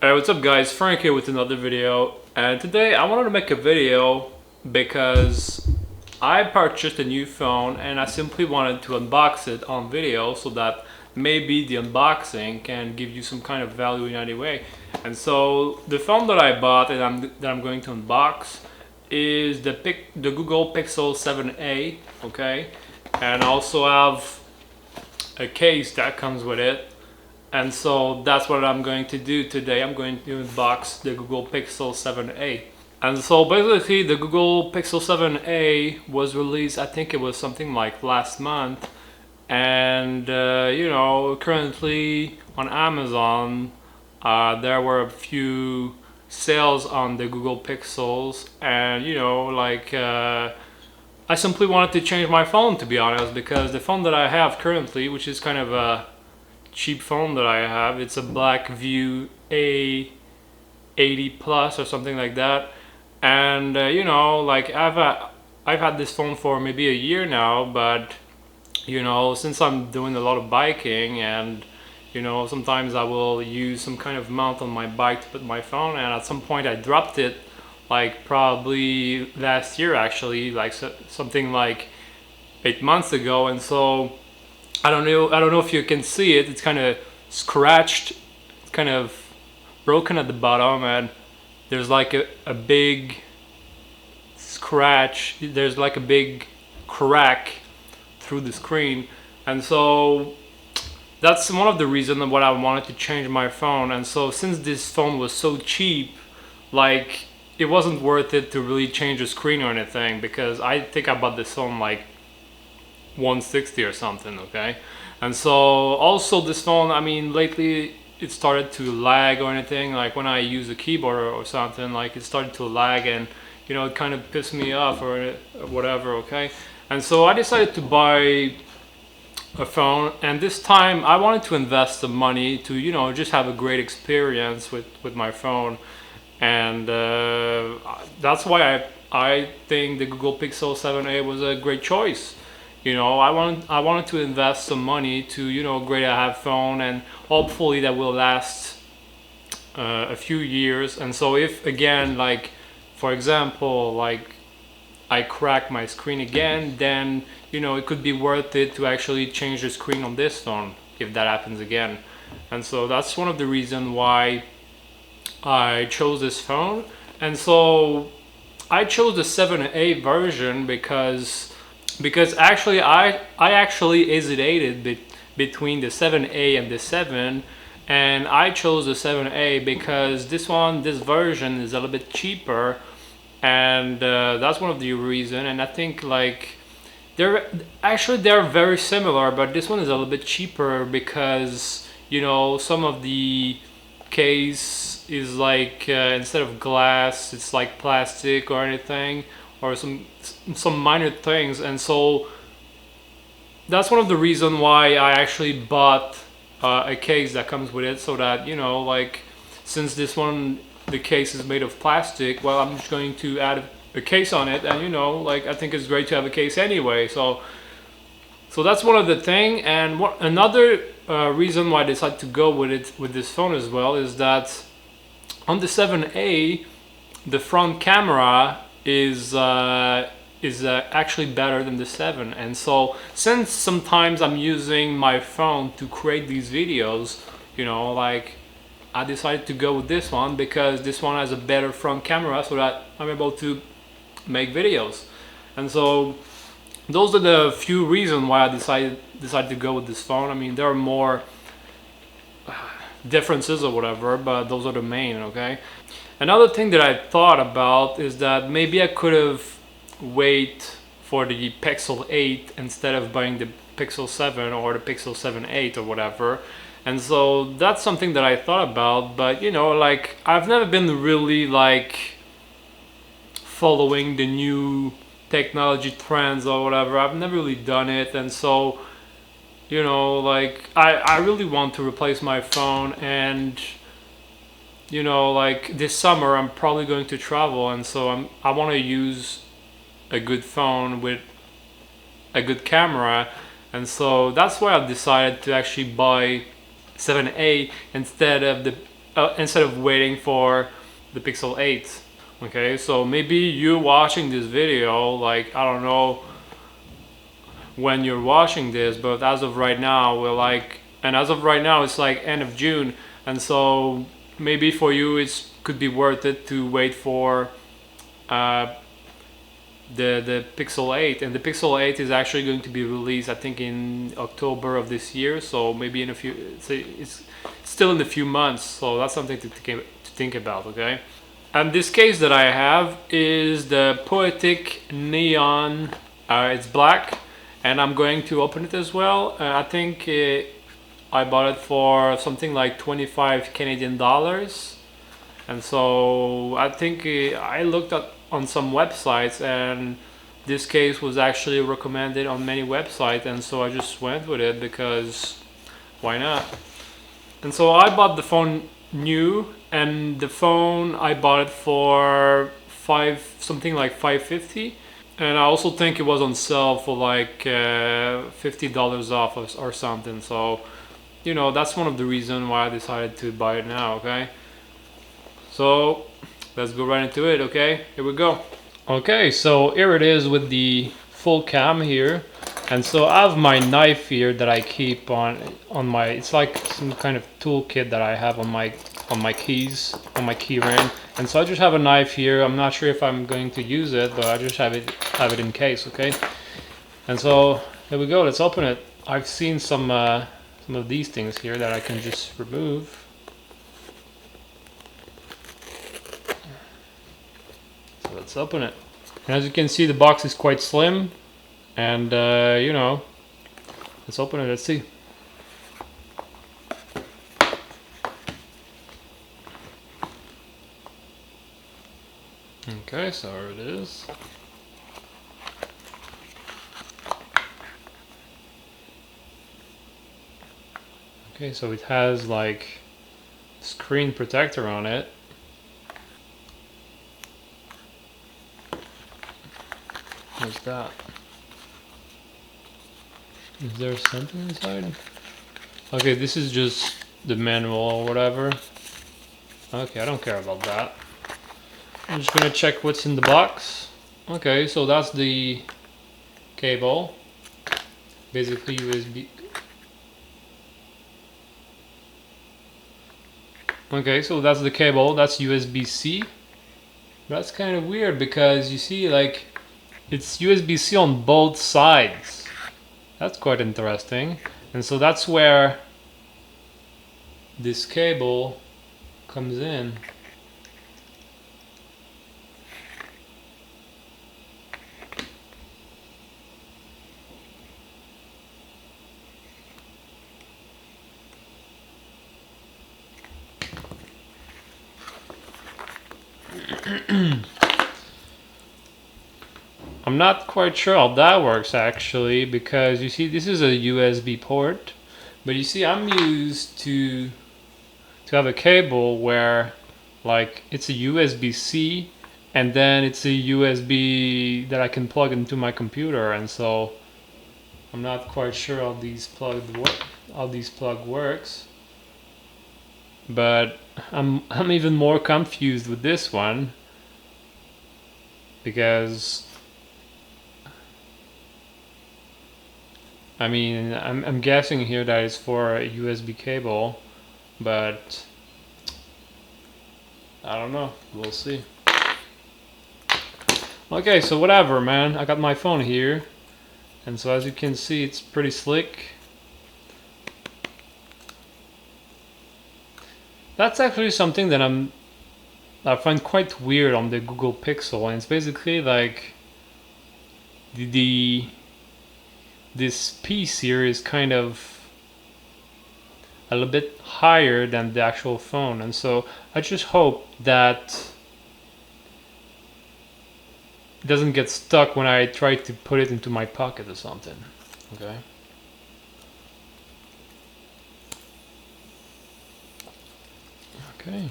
Alright, what's up guys? Frank here with another video, and today I wanted to make a video because I purchased a new phone and I simply wanted to unbox it on video so that maybe the unboxing can give you some kind of value in any way. And so the phone that I bought and I'm going to unbox is the Google Pixel 7a, okay? And I also have a case that comes with it. And so that's what I'm going to do today. I'm going to unbox the Google Pixel 7a. And so basically the Google Pixel 7a was released, I think it was something like last month. And currently on Amazon, there were a few sales on the Google Pixels. And I simply wanted to change my phone, to be honest, because the phone that I have currently, which is kind of a cheap phone that I have, it's a Blackview A80 Plus or something like that. And I've had this phone for maybe a year now, but since I'm doing a lot of biking, and sometimes I will use some kind of mount on my bike to put my phone, and at some point I dropped it, like probably last year actually, like something like 8 months ago. And so I don't know if you can see it. It's kind of scratched, it's kind of broken at the bottom, and there's like a big scratch. There's like a big crack through the screen, and so that's one of the reasons why I wanted to change my phone. And so since this phone was so cheap, like it wasn't worth it to really change the screen or anything, because I think I bought this phone like 160 or something, okay? And so also this phone, I mean, lately it started to lag or anything, like when I use a keyboard or something, like it started to lag, and it kind of pissed me off or whatever, okay? And so I decided to buy a phone, and this time I wanted to invest some money to just have a great experience with my phone. And that's why I think the Google Pixel 7a was a great choice. I wanted to invest some money to upgrade a have phone, and hopefully that will last a few years. And so if again, like for example, like I crack my screen again, then it could be worth it to actually change the screen on this phone if that happens again. And so that's one of the reasons why I chose this phone. And so I chose the 7a version because actually I actually hesitated between the 7a and the 7, and I chose the 7a because this version is a little bit cheaper, and that's one of the reason. And I think like they're very similar, but this one is a little bit cheaper because some of the case is like instead of glass, it's like plastic or anything, or some minor things. And so that's one of the reasons why I actually bought a case that comes with it, so that like since the case is made of plastic, well, I'm just going to add a case on it. And like I think it's great to have a case anyway. So that's one of the thing. And another reason why I decided to go with this phone as well is that on the 7a, the front camera is actually better than the 7. And so since sometimes I'm using my phone to create these videos, like I decided to go with this one because this one has a better front camera, so that I'm able to make videos. And so those are the few reasons why I decided to go with this phone. I mean, there are more differences or whatever, but those are the main, okay? Another thing that I thought about is that maybe I could have wait for the Pixel 8 instead of buying the Pixel 7 or the Pixel 7.8 or whatever. And so that's something that I thought about, but like I've never been really like following the new technology trends or whatever. I've never really done it. And so like I really want to replace my phone, and like this summer I'm probably going to travel, and so I want to use a good phone with a good camera. And so that's why I've decided to actually buy 7a instead of the instead of waiting for the Pixel 8. Okay, so maybe you watching this video, like, I don't know when you're watching this, but as of right now, as of right now, it's like end of June, and so maybe for you, it could be worth it to wait for uh, the Pixel 8, and the Pixel 8 is actually going to be released, I think, in October of this year. So maybe in a few, it's still in a few months. So that's something to think about. Okay. And this case that I have is the Poetic Neon. It's black, and I'm going to open it as well. I think I bought it for something like 25 Canadian dollars. And so I think I looked at on some websites, and this case was actually recommended on many websites, and so I just went with it because why not? And so I bought the phone new, and the phone I bought it for something like 550, and I also think it was on sale for like $50 off or something. So that's one of the reasons why I decided to buy it now. Okay. So let's go right into it, okay? Here we go. Okay, so here it is with the full cam here. And so I have my knife here that I keep on my, it's like some kind of toolkit that I have on my keys, on my key ring. And so I just have a knife here. I'm not sure if I'm going to use it, but I just have it in case, okay? And so here we go, let's open it. I've seen some of these things here that I can just remove. Let's open it. And as you can see, the box is quite slim, and let's open it. Let's see. Okay, so here it is. Okay, so it has like screen protector on it. What's that? Is there something inside? Okay, this is just the manual or whatever. Okay, I don't care about that. I'm just gonna check what's in the box. Okay, so that's the cable. Basically USB. Okay, so that's the cable. That's USB-C. That's kind of weird because you see, like, it's USB-C on both sides. That's quite interesting. And so that's where this cable comes in. I'm not quite sure how that works actually, because you see this is a USB port, but you see I'm used to have a cable where like it's a USB-C and then it's a USB that I can plug into my computer, and so I'm not quite sure how these plug works. But I'm even more confused with this one because I mean, I'm guessing here that it's for a USB cable, but I don't know. We'll see. Okay, so whatever, man. I got my phone here, and so as you can see, it's pretty slick. That's actually something that I find quite weird on the Google Pixel, and it's basically like this piece here is kind of a little bit higher than the actual phone, and so I just hope that it doesn't get stuck when I try to put it into my pocket or something. Okay. Okay.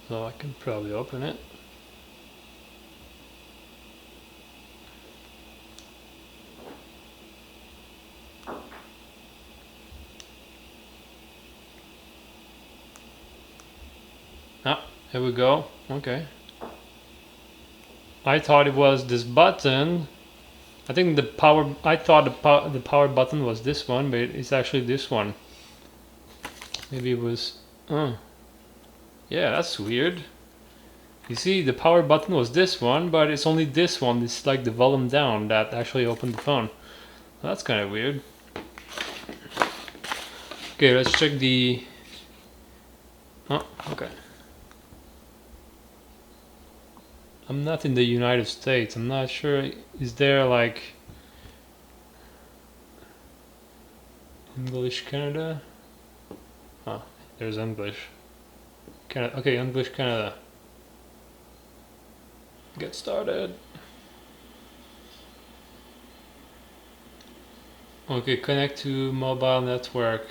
So I can probably open it. Ah, here we go. Okay. I thought it was this button. I think the power. I thought the power button was this one, but it's actually this one. Maybe it was. Oh, yeah, that's weird. You see, the power button was this one, but it's only this one. It's like the volume down that actually opened the phone. That's kind of weird. Okay, let's check the. Oh, okay. I'm not in the United States. I'm not sure. Is there like English Canada? Oh, there's English. Canada. Okay, English Canada. Get started. Okay, connect to mobile network.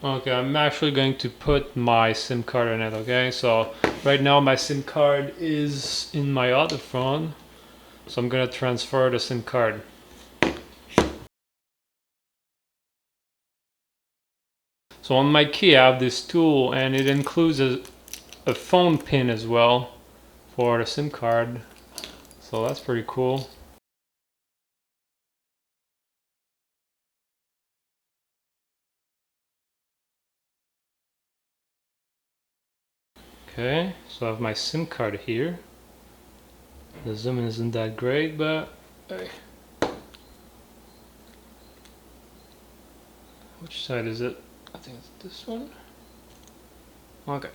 Okay, I'm actually going to put my SIM card in it, okay? So right now my SIM card is in my other phone. So I'm gonna transfer the SIM card. So on my key I have this tool and it includes a phone pin as well for the SIM card. So that's pretty cool. Okay, so I have my SIM card here. The zoom isn't that great, but hey. Which side is it? I think it's this one. Okay.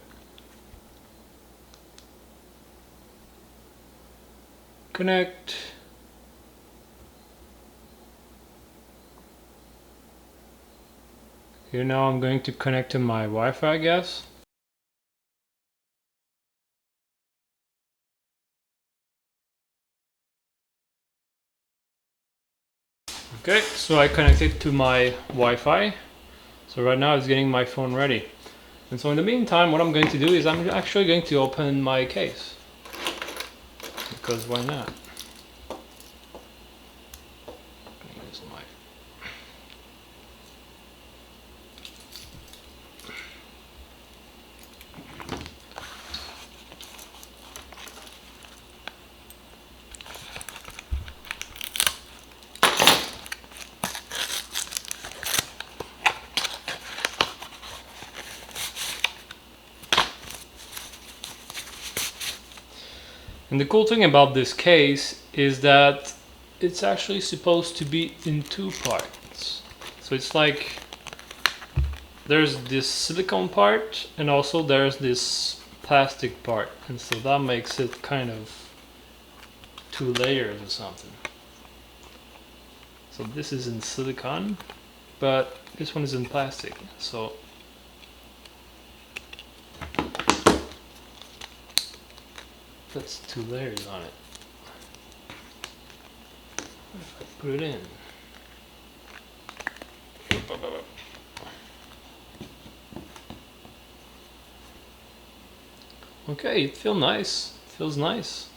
Connect. Here now I'm going to connect to my Wi-Fi, I guess. Okay, so I connected to my Wi-Fi. So right now it's getting my phone ready. And so in the meantime, what I'm going to do is I'm actually going to open my case. Because why not? Use my And the cool thing about this case is that it's actually supposed to be in two parts. So it's like there's this silicone part and also there's this plastic part. And so that makes it kind of two layers or something. So this is in silicone, but this one is in plastic. So that's two layers on it. What if I put it in? Okay, it feels nice. It feels nice.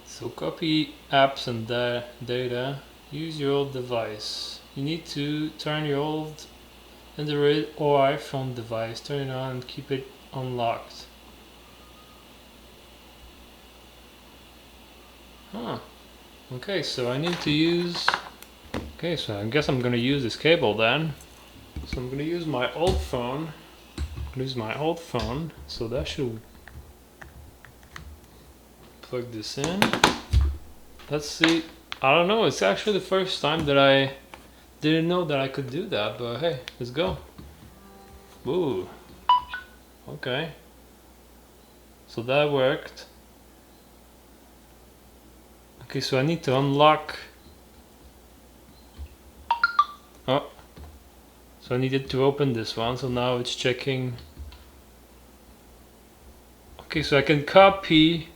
So copy apps and data. Use your old device. You need to turn your old Android or iPhone device, turn it on and keep it unlocked. Huh. Okay, so I need to use... Okay, so I guess I'm gonna use this cable then. So I'm gonna use my old phone. So that should plug this in. Let's see. I don't know, it's actually the first time that I didn't know that I could do that, but hey, let's go. Ooh. Okay. So that worked. Okay, so I need to unlock. Oh. So I needed to open this one, so now it's checking. Okay, so I can copy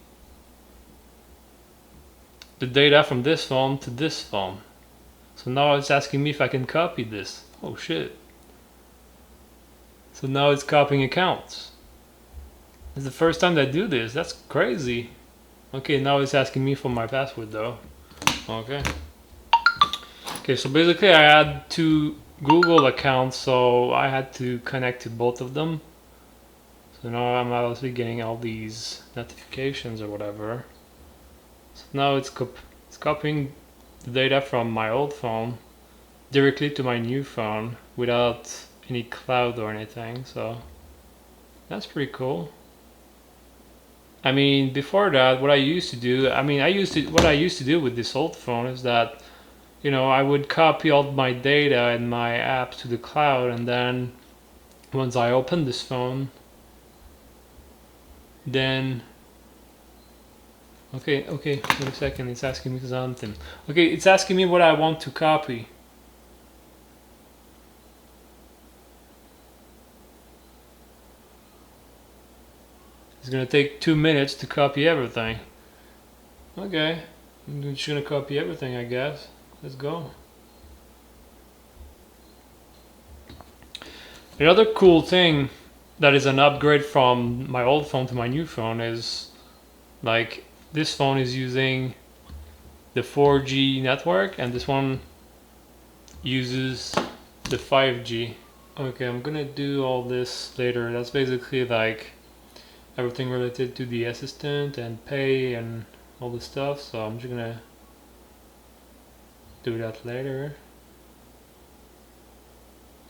the data from this phone to this phone. So now it's asking me if I can copy this. Oh shit. So now it's copying accounts. It's the first time that I do this. That's crazy. Okay, now it's asking me for my password though. Okay. Okay, so basically I had two Google accounts, so I had to connect to both of them. So now I'm obviously getting all these notifications or whatever. So now it's copying the data from my old phone directly to my new phone without any cloud or anything. So that's pretty cool. I mean, before that, what I used to do, what I used to do with this old phone is that, you know, I would copy all my data and my apps to the cloud, and then once I open this phone, then okay, wait a second, it's asking me something. Okay, it's asking me what I want to copy. It's gonna take 2 minutes to copy everything. Okay, I'm just gonna copy everything, I guess. Let's go. Another cool thing that is an upgrade from my old phone to my new phone is, like, this phone is using the 4G network and this one uses the 5G. Okay, I'm gonna do all this later. That's basically like everything related to the assistant and pay and all this stuff, so I'm just gonna do that later.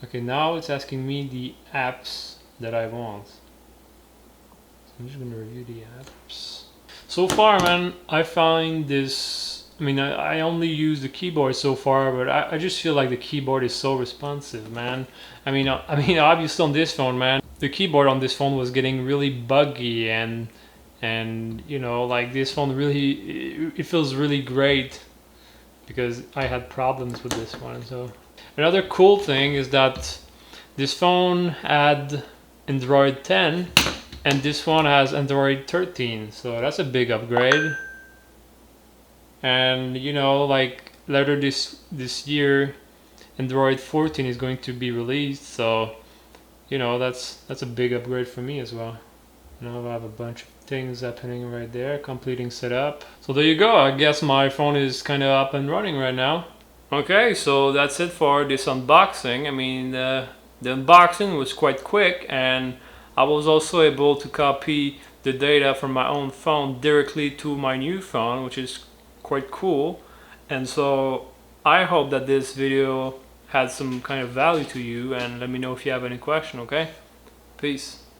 Okay, now it's asking me the apps that I want. So I'm just gonna review the apps. So far, man, I find this, I mean, I only use the keyboard so far, but I just feel like the keyboard is so responsive, man. I mean, obviously on this phone, man, the keyboard on this phone was getting really buggy, and you know, like, this phone really, it feels really great because I had problems with this one. So another cool thing is that this phone had Android 10 and this one has Android 13, so that's a big upgrade. And you know, like, later this year Android 14 is going to be released, so you know, that's a big upgrade for me as well. Now I have a bunch of things happening right there, completing setup. So there you go, I guess my phone is kind of up and running right now. Okay, so that's it for this unboxing. I mean, the unboxing was quite quick, and I was also able to copy the data from my own phone directly to my new phone, which is quite cool. And so I hope that this video had some kind of value to you, and let me know if you have any question, okay? Peace.